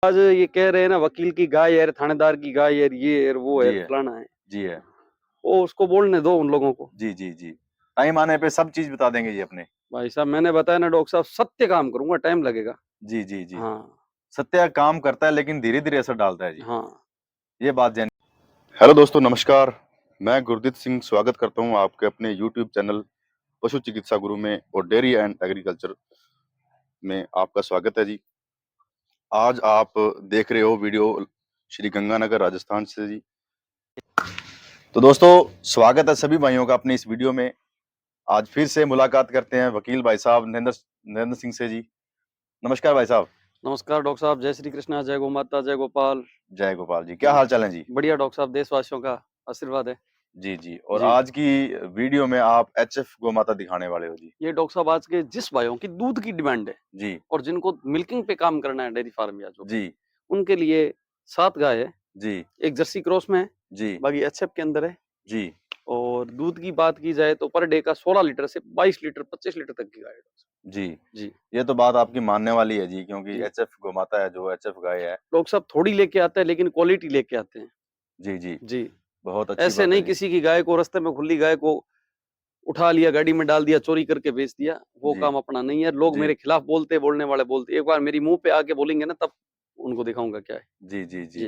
आज ये कह रहे हैं ना, वकील की गाय है, थानेदार की गाय है, ये है, वो है, जी है, फलाना है। जी है। वो उसको बोलने दो उन लोगों को। जी, जी, जी। टाइम आने पे सब चीज़ बता देंगे जी अपने। भाई साहब मैंने बताया ना डॉक्टर साहब, सत्य काम करूंगा, टाइम लगेगा। जी, जी, जी। हाँ सत्या काम करता है लेकिन धीरे-धीरे असर डालता है जी। हाँ। ये बात जान हेलो दोस्तों, नमस्कार। मैं गुरदीप सिंह स्वागत करता हूँ आपके अपने यूट्यूब चैनल पशु चिकित्सा गुरु में और डेयरी एंड एग्रीकल्चर में आपका स्वागत है जी। आज आप देख रहे हो वीडियो श्री गंगानगर राजस्थान से जी। तो दोस्तों, स्वागत है सभी भाइयों का अपने इस वीडियो में। आज फिर से मुलाकात करते हैं वकील भाई साहब नरेंद्र सिंह से जी। नमस्कार भाई साहब। नमस्कार डॉक्टर साहब, जय श्री कृष्णा, जय गौ माता, जय गोपाल। जय गोपाल जी, क्या हाल चाल है जी? बढ़िया डॉक्टर साहब, देशवासियों का आशीर्वाद है। जी जी। और जी। आज की वीडियो में आप एचएफ गोमाता दिखाने वाले हो जी। ये डॉक्टर साहब आज के जिस भाइयों की दूध की डिमांड है जी और जिनको मिल्किंग पे काम करना है, डेयरी फार्म या जो भी, जी उनके लिए 7 गाय है। जी एक जर्सी क्रॉस में है, जी बाकी एचएफ के अंदर है। जी और दूध की बात की जाए तो पर डे का 16 लीटर से 22 लीटर 25 लीटर तक की गाय है। जी। जी ये तो बात आपकी मानने वाली है जी, क्योंकि जी। एचएफ गोमाता है जो एचएफ गाय है। लोग सब थोड़ी लेके आते हैं लेकिन क्वालिटी लेके आते हैं। जी जी। जी। बहुत अच्छी ऐसे बात है नहीं जी। किसी की गाय को रास्ते में खुली गाय को उठा लिया, गाड़ी में डाल दिया, चोरी करके बेच दिया, वो जी काम अपना नहीं है। लोग जी मेरे खिलाफ बोलते, बोलने वाले बोलते, एक बार मेरी मुंह पे आके बोलेंगे ना, तब उनको दिखाऊंगा क्या है। जी जी जी। जी।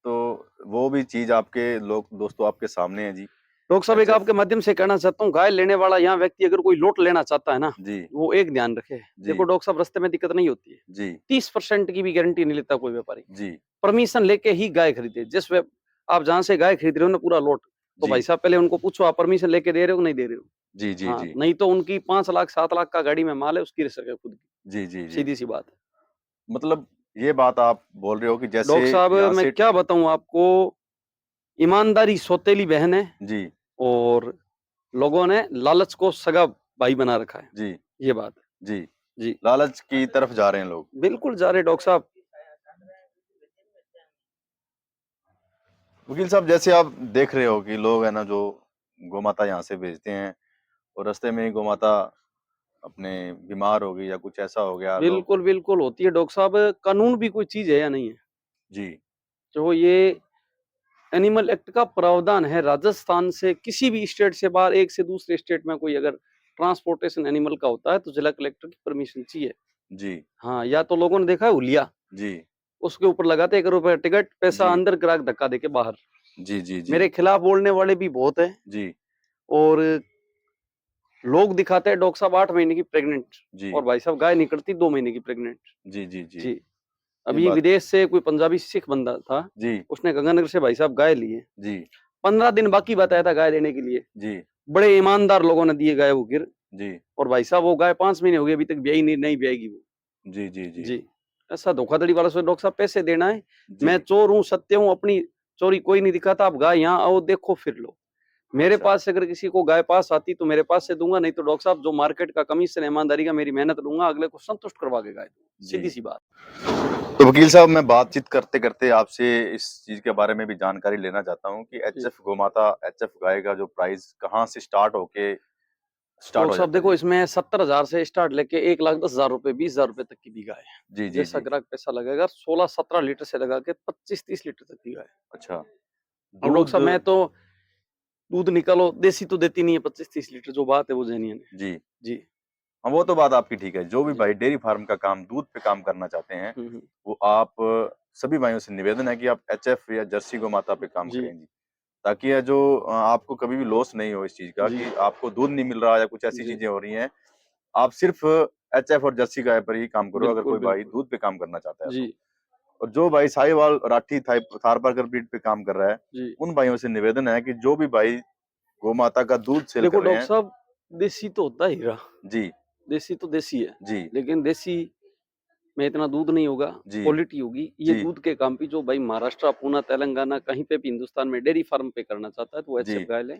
तो वो भी चीज आपके लोग दोस्तों आपके सामने है जी। लोग सब एक एचएफ। आपके माध्यम से कहना चाहता हूँ, गाय लेने वाला यहाँ व्यक्ति अगर कोई लोट लेना चाहता है ना, जी वो एक ध्यान रखे। जी देखो डॉक्टर साहब, रास्ते में दिक्कत नहीं होती है। जी 30% की भी गारंटी नहीं लेता कोई व्यापारी। जी परमिशन लेके ही गाय खरीदे। आप जहाँ से गाय खरीद रहे हो ना, पूरा लोट, तो जी भाई साहब पहले उनको पूछो, आप परमिशन लेके दे रहे हो नहीं दे रहे हो। जी जी हाँ, जी नहीं तो उनकी 5 लाख 7 लाख का गाड़ी में माल है, उसकी रिस्क है खुद की। जी जी जी। सीधी सी बात है। मतलब ये बात आप बोल रहे हो कि जैसे डॉक्टर साहब यहाँ मैं से। क्या बताऊं आपको, ईमानदारी सौतेली बहन है जी और लोगों ने लालच को सगा भाई बना रखा है। जी ये बात है। जी। जी लालच की तरफ जा रहे हैं लोग। बिल्कुल जा रहे डॉक्टर साहब। वकील साहब, जैसे आप देख रहे हो कि लोग है ना जो गोमाता यहाँ से भेजते हैं और रास्ते में ही गोमाता अपने बीमार हो गई या कुछ ऐसा हो गया लोग। बिल्कुल बिल्कुल होती है डॉक्टर साहब। कानून भी कोई चीज है या नहीं है? जी जो ये एनिमल एक्ट का प्रावधान है, राजस्थान से किसी भी स्टेट से बाहर एक से दूसरे स्टेट में कोई अगर ट्रांसपोर्टेशन एनिमल का होता है तो जिला कलेक्टर की परमिशन चाहिए। जी हाँ, या तो लोगों ने देखा है हुलिया, जी उसके ऊपर लगाते 1 रुपए टिकट, पैसा जी अंदर, ग्राहक धक्का देके बाहर। जी जी जी मेरे खिलाफ बोलने वाले भी बहुत है। जी और लोग दिखाते हैं डॉक्टर साहब 8 महीने की प्रेग्नेंट, जी और भाई साहब गाय निकलती 2 महीने की प्रेग्नेंट। जी जी जी। जी। ये अभी बात। विदेश से कोई पंजाबी सिख बंदा था, जी उसने गंगानगर से भाई साहब गाय लिए। जी 15 दिन बाकी बताया था गाय लेने के लिए। जी बड़े ईमानदार लोगों ने दिए गाय वो गिर। जी और भाई साहब वो गाय 5 महीने हो गए, अभी तक ब्याई नहीं ब्याएगी वो। जी जी जी जी। ऐसा धोखाधड़ी वाला से डॉक्टर साहब पैसे देना है। जी। मैं चोर हूँ, सत्य हूँ, अपनी चोरी कोई नहीं दिखाता। आप गाय यहाँ आओ, देखो, फिर लो। मेरे अच्छा। पास से अगर किसी को गाय पास आती तो मेरे पास से दूंगा, नहीं तो डॉक्टर साहब जो मार्केट का कमीशन ईमानदारी का मेरी मेहनत लूंगा, अगले को संतुष्ट करवा के गाय दूंगा। जी। सीधी सी बात। तो वकील साहब, मैं बातचीत करते करते आपसे इस चीज के बारे में भी जानकारी लेना चाहता हूँ कि जी। एचएफ गोमाता एचएफ गाय का जो प्राइस कहाँ से स्टार्ट होके स्टार्ट डॉक्टर हो साहब जाता है देखो, जी। इसमें 70,000 से स्टार्ट लेके 1,10,000 रुपए, 20,000 रुपए तक की भी गाय है। जी जी जैसा जी। ग्राहक पैसा लगेगा, 16-17 लीटर से लगा के 25-30 लीटर तक की गाय है। अच्छा। अब डॉक्टर दूध। साहब मैं तो दूध निकालो, देसी तो देती नहीं है 25-30 लीटर, जो बात है वो जेन्युइन है। जी। जी हाँ, वो तो बात आपकी ठीक है। जो भी जी। भाई डेयरी फार्म का काम दूध पे काम करना चाहते हैं, हम्म। वो आप सभी भाइयों से निवेदन है कि आप एचएफ या जर्सी गोमाता पे काम जी करें जी। ताकि ये जो आपको कभी भी लॉस नहीं हो इस चीज का जी कि आपको दूध नहीं मिल रहा या कुछ ऐसी जी। चीजें हो रही हैं। आप सिर्फ एचएफ और जर्सी गाय पर ही काम करो अगर बिल्कुल कोई भाई बिल्कुल। दूध पे काम करना चाहता है जी तो। और जो भाई साहिवाल, राठी, थारपारकर ब्रीड पे काम कर रहा है, जी। उन भाइयों से निवेदन है कि जो भी भाई गोमाता का दूध सेल देखो कर रहे डॉक्टर हैं। साहब, देसी तो होता ही हीरा। जी देसी तो देसी है, जी लेकिन देसी में इतना दूध नहीं होगा, जी क्वालिटी होगी। ये जी दूध के काम भी जो भाई महाराष्ट्र, पूना, तेलंगाना, कहीं पे भी हिंदुस्तान में डेयरी फार्म पे करना चाहता है तो वो जी एचएफ गाय ले।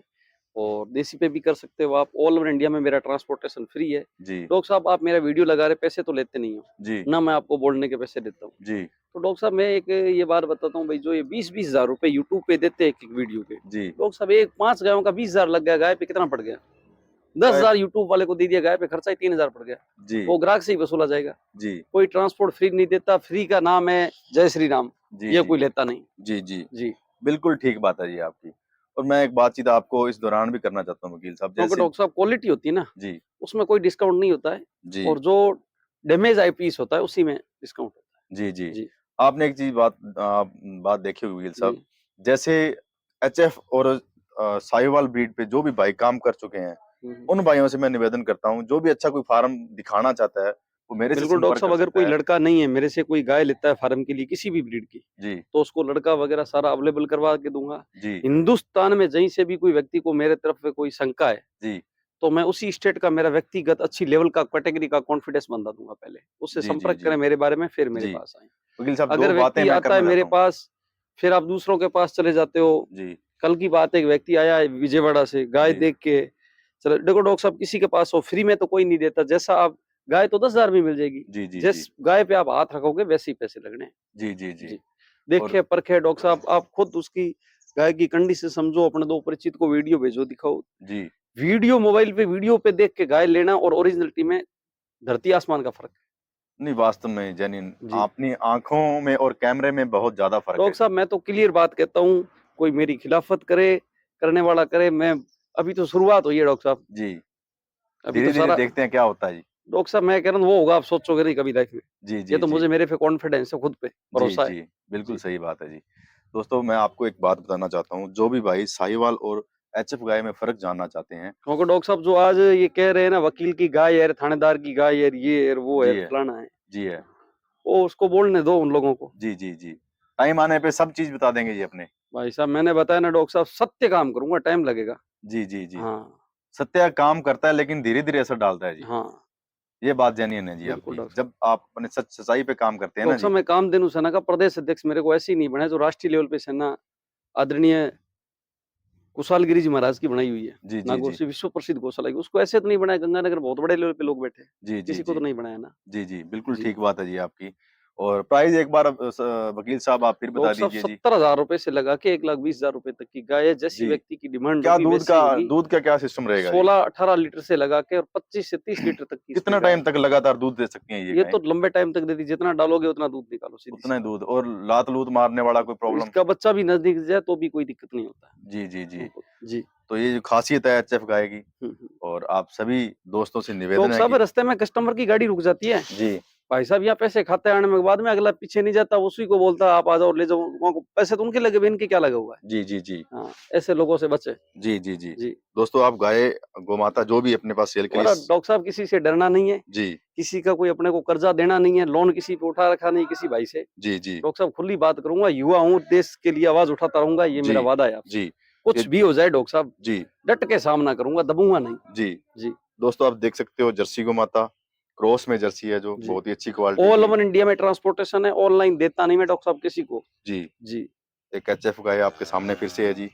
और देसी पे भी कर सकते हो आप। ऑल ओवर इंडिया में मेरा ट्रांसपोर्टेशन फ्री है। जी डॉक्टर साहब आप मेरा वीडियो लगा रहे, पैसे तो लेते नहीं हो जी ना, मैं आपको बोलने के पैसे देता हूँ। जी तो डॉक्टर साहब मैं एक ये बात बताता हूँ भाई, जो ये 20-20 हजार रुपए यूट्यूब पे देते हैं एक एक वीडियो के, जी डॉक्टर साहब एक 5 गायों का 20,000 लग गया, गाय पे कितना पड़ गया? 10,000 यूट्यूब वाले को दे दिया, गाय पे खर्चा ही 3,000 पड़ गया, जी वो ग्राहक से ही वसूला जाएगा। जी कोई ट्रांसपोर्ट फ्री नहीं देता, फ्री का नाम है जय श्री राम, जी ये जी कोई लेता नहीं। जी जी जी, बिल्कुल ठीक बात है जी आपकी। और मैं एक बातचीत आपको इस दौरान भी करना चाहता हूँ वकील साहब, क्योंकि जैसे डॉक्टर साहब क्वालिटी होती है ना, जी उसमें कोई डिस्काउंट नहीं होता है, जी और जो डैमेज आई पीस होता है उसी में डिस्काउंट होता जी जी है। जी, आपने एक चीज बात देखी होगी वकील साहब, जी, जैसे एचएफ और साहिवाल ब्रीड पे जो भी भाई काम कर चुके हैं, हम्म। उन भाइयों से मैं निवेदन करता हूँ, जो भी अच्छा कोई फार्म दिखाना चाहता है वो मेरे से बिल्कुल डॉक्टर संपर्क साहब, कर अगर सकता कोई है। लड़का नहीं है मेरे से, कोई गाय लेता है फार्म के लिए किसी भी ब्रीड की, जी तो उसको लड़का वगैरह सारा अवेलेबल करवा के दूंगा। जी हिंदुस्तान में कहीं से भी कोई व्यक्ति को मेरे तरफ से कोई शंका है, जी तो मैं उसी स्टेट का मेरा व्यक्तिगत अच्छी लेवल का कैटेगरी का कॉन्फिडेंस बंदा दूंगा, पहले उससे जी जी संपर्क जी करें मेरे बारे में, फिर मेरे जी पास आए। वकील साहब, दो अगर बातें व्यक्ति मैं आता है करना मेरे चाहता हूँ। पास, फिर आप दूसरों के पास चले जाते हो। जी कल की बात है, एक व्यक्ति आया है विजयवाड़ा से, गाय जी देख के, चलो देखो डॉक्टर साहब, किसी के पास हो फ्री में तो कोई नहीं देता, जैसा आप गाय तो 10,000 में मिल जाएगी, जी जी जी जिस गाय पे आप हाथ रखोगे वैसे ही पैसे लगने हैं। जी जी जी जी, और देखे परखे डॉक्टर साहब, आप खुद उसकी गाय की कंडीशन समझो, अपने दो परिचित को वीडियो भेजो, दिखाओ। जी वीडियो मोबाइल पे वीडियो पे देख के गाय लेना और ओरिजिनलिटी में धरती आसमान का फर्क नहीं, वास्तव में जेन्युइन है। जी, अपनी आंखों में और कैमरे में बहुत ज्यादा फर्क है डॉक्टर जी। साहब, मैं तो क्लियर बात कहता हूँ, कोई मेरी खिलाफत करे, करने वाला करे, मैं अभी तो शुरुआत हुई है डॉक्टर साहब, जी अभी धीरे तो धीरे सारा। देखते हैं क्या होता है जी। डॉक्टर साहब मैं कह रहा हूँ, वो होगा आप सोचोगे नहीं कभी लाइफ में। जी ये जी तो जी मुझे मेरे पे कॉन्फिडेंस है, खुद पे जी भरोसा है। जी बिल्कुल जी, सही बात है जी। दोस्तों, मैं आपको एक बात बताना चाहता हूँ, जो भी भाई साहिवाल और एचएफ गाय में फर्क जानना चाहते हैं। क्योंकि डॉक्टर साहब जो आज ये कह रहे हैं ना, वकील की गाय है, थानेदार की गाय है, ये है वो है जी है फलाना है, जी है वो उसको बोलने दो उन लोगों को। जी जी जी टाइम आने पे सब चीज बता देंगे जी अपने। भाई साहब मैंने बताया ना डॉक्टर साहब, सत्य काम करूंगा, टाइम लगेगा। जी जी जी हाँ, सत्य काम करता है लेकिन धीरे धीरे असर डालता है जी। हाँ, ये बात जेन्युइन है जी बिल्कुल आपकी, डॉक्टर साहब। जब आप अपने सच्चाई पे काम करते हैं ना डॉक्टर जी। साहब मैं कामधेनु सेना का प्रदेश अध्यक्ष मेरे को ऐसे ही नहीं बनाया, जो राष्ट्रीय लेवल पे सेना आदरणीय कुशाल गिरी जी महाराज की बनाई हुई है, जी जी नागौर जी से विश्व प्रसिद्ध गौशाला की, उसको ऐसे तो नहीं बनाया, गंगानगर बहुत बड़े लेवल पे लोग बैठे हैं, जी जी किसी को जी तो नहीं बनाया ना। जी जी बिल्कुल जी, ठीक बात है जी आपकी। और प्राइस एक बार वकील साहब आप फिर बता डॉक्टर साहब दीजिए जी। 70,000 रुपए से लगा के 1,20,000 रुपए तक की गाय है, जैसी जी व्यक्ति की डिमांड क्या होगी वैसी होगी। दूध का क्या सिस्टम रहेगा जी? 16-18 लीटर से लगा के और 25 से 30 लीटर तक की कितना इसमें गाय टाइम है। तक लगातार दूध दे सकती हैं ये ये गायें? तो लंबे टाइम तक देती, जितना डालोगे उतना दूध निकालो, सीधी सी उतना ही बात। दूध, और लात लूत मारने वाला कोई प्रॉब्लम? इसका बच्चा भी नजदीक जाए तो भी कोई दिक्कत नहीं होता है। जी जी जी बिल्कुल, जी। तो ये जो खासियत है एचएफ गाय की, हुँ। और आप सभी दोस्तों से निवेदन डॉक्टर है साहब कि रास्ते में कस्टमर की गाड़ी रुक जाती है, जी भाई साहब यहाँ पैसे खाते आने में, बाद में अगला पीछे नहीं जाता, उसी को बोलता है आप आ जाओ ले जाओ, वहाँ को पैसे तो उनके लगे हुए, इनके क्या लगा हुआ है। जी जी जी हाँ, ऐसे लोगों से बचे। जी जी जी जी, दोस्तों, आप गाय गोमाता जो भी अपने पास सेल के लिए हमारा डॉक्टर साहब किसी से डरना नहीं है, जी किसी का कोई अपने को कर्जा देना नहीं है, लोन किसी पे उठा रखा नहीं किसी भाई से। जी जी डॉक्टर साहब खुली बात करूंगा, युवा हूँ, देश के लिए आवाज उठाता रहूंगा, ये जी मेरा वादा है आपसे। जी ये कुछ भी हो जाए डॉक्टर साहब, जी डट के सामना करूंगा, दबूंगा नहीं। जी जी, दोस्तों, आप देख सकते हो जर्सी गोमाता क्रॉस में जर्सी है, जो जी। बहुत ही अच्छी क्वालिटी ऑल की। ओवर इंडिया में ट्रांसपोर्टेशन है, ऑनलाइन देता नहीं मैं डॉक्टर साहब किसी को। जी जी। एक एचएफ गाय आपके सामने फिर से है जी,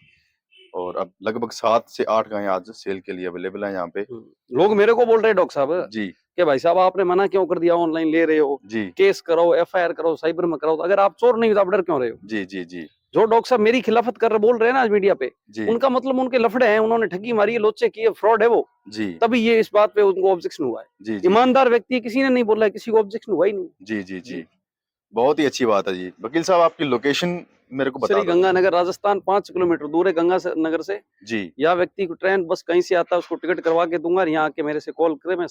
और अब लगभग 7 से 8 गायें आज सेल के लिए अवेलेबल है यहाँ पे। लोग मेरे को बोल रहे हैं डॉक्टर साहब जी कि भाई साहब आपने मना क्यों कर दिया, ऑनलाइन ले रहे हो, जी केस करो, एफआईआर करो, साइबर में कराओ, तो अगर आप चोर नहीं हो तो आप डर क्यों रहे हो। जी जी जी जो डॉक्टर साहब मेरी खिलाफत कर रहे बोल रहे हैं ना आज मीडिया पे, जी उनका मतलब उनके लफड़े हैं, उन्होंने ठगी मारी है, लोचे किए, फ्रॉड है वो, जी तभी ये इस बात पे उनको ऑब्जेक्शन हुआ है। जी जी ईमानदार व्यक्ति किसी ने नहीं बोला है, किसी को ऑब्जेक्शन हुआ ही नहीं। जी जी जी, जी बहुत ही अच्छी बात है जी। वकील साहब, आपकी लोकेशन मेरे को बता श्री दो जी। गंगानगर राजस्थान 5 किलोमीटर दूर है नगर से। जी या व्यक्ति को ट्रेन बस कहीं से आता है उसको टिकट करवा के दूंगा, और यहाँ आके मेरे से कॉल करे, मैं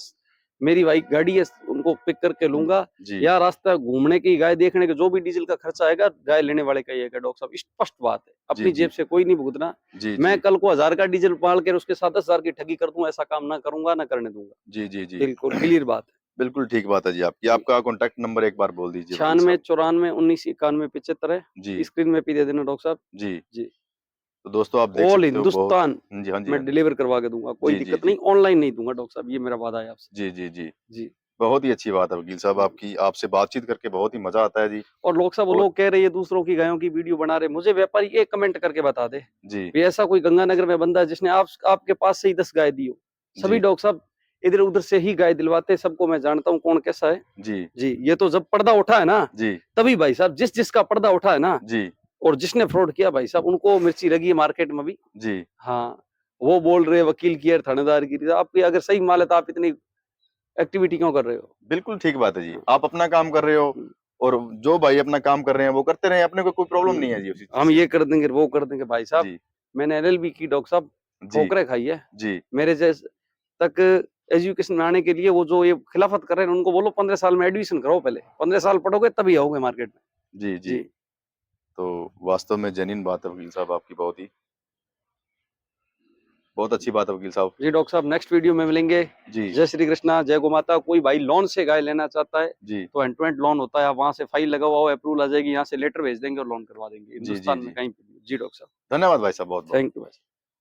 मेरी बाइक गाड़ी है उनको पिक करके लूंगा। जी या रास्ता घूमने की, गाय देखने के जो भी डीजल का खर्चा आएगा गाय लेने वाले का ही आएगा। डॉक्टर साहब स्पष्ट बात है, जी अपनी जी जेब से कोई नहीं भुगतना। जी मैं जी कल को 1000 का डीजल पाल कर उसके साथ 10,000 की ठगी कर दूं, ऐसा काम ना करूंगा, ना करने दूंगा। जी जी जी बिल्कुल क्लियर बात है। बिल्कुल ठीक बात है जी आपकी। जी, आपका कॉन्टैक्ट नंबर एक बार बोल दीजिए वकील 96 साहब। 94 19 91 75 है, जी स्क्रीन में भी दे देना डॉक्टर साहब। जी जी, तो दोस्तों, आप देख ऑल सकते हो बहुत। हिंदुस्तान हाँ जी हाँ जी हाँ मैं जी डिलीवर करवा के दूंगा, कोई जी जी दिक्कत जी नहीं, ऑनलाइन नहीं दूंगा डॉक्टर साहब, ये मेरा वादा है आपसे। जी जी जी जी। बहुत ही अच्छी बात है वकील साहब आपकी। आपसे बातचीत करके बहुत ही मजा आता है जी। और लोग सब, वो और लोग कह रहे हैं दूसरों की गायों की वीडियो बना रहे, मुझे व्यापारी एक कमेंट करके बता दे जी भी ऐसा कोई गंगानगर में बंदा है जिसने आपके पास से ही 10 गाय दी हो। सभी जी डॉक्टर साहब इधर उधर से ही गाय दिलवाते हैं, सबको मैं जानता हूँ कौन कैसा है। जी जी, ये तो जब पर्दा उठा है ना, जी तभी भाई साहब जिसका पर्दा उठा है ना, जी और जिसने फ्रॉड किया भाई साहब, उनको मिर्ची लगी है मार्केट में भी। जी हाँ, वो बोल रहे हैं वकील की है, थानेदार की, आपकी अगर सही माल है तो आप इतनी एक्टिविटी क्यों कर रहे हो? बिल्कुल ठीक बात है जी, आप अपना काम कर रहे हो हम्म, और जो भाई अपना काम कर रहे हैं वो करते रहे, अपने को कोई प्रॉब्लम नहीं है जी उसी चीज हम से। ये कर देंगे वो कर देंगे, भाई साहब जी मैंने एलएलबी की डॉक्टर साहब, जी ठोकरें खाई है जी मेरे जैसे तक एजुकेशन में आने के लिए। वो जो ये खिलाफत कर रहे हैं उनको बोलो 15 साल में एडमिशन कराओ, पहले 15 साल पढ़ोगे तभी आओगे मार्केट में। जी जी। जी तो वास्तव में जेन्युइन बात है वकील साहब आपकी, बहुत अच्छी बात है वकील साहब। जी डॉक्टर साहब, नेक्स्ट वीडियो में मिलेंगे। जी जय श्री कृष्णा, जय गो माता। कोई भाई लोन से गाय लेना चाहता है जी तो एंड टू एंड लोन होता है, आप वहां से फाइल लगा हुआ हो, अप्रूवल आ जाएगी, यहाँ से लेटर भेज देंगे और लोन करवा देंगे जी जी हिंदुस्तान में जी। कहीं पे भी। जी डॉक्टर साहब, धन्यवाद भाई साहब, बहुत बहुत। थैंक यू भाई।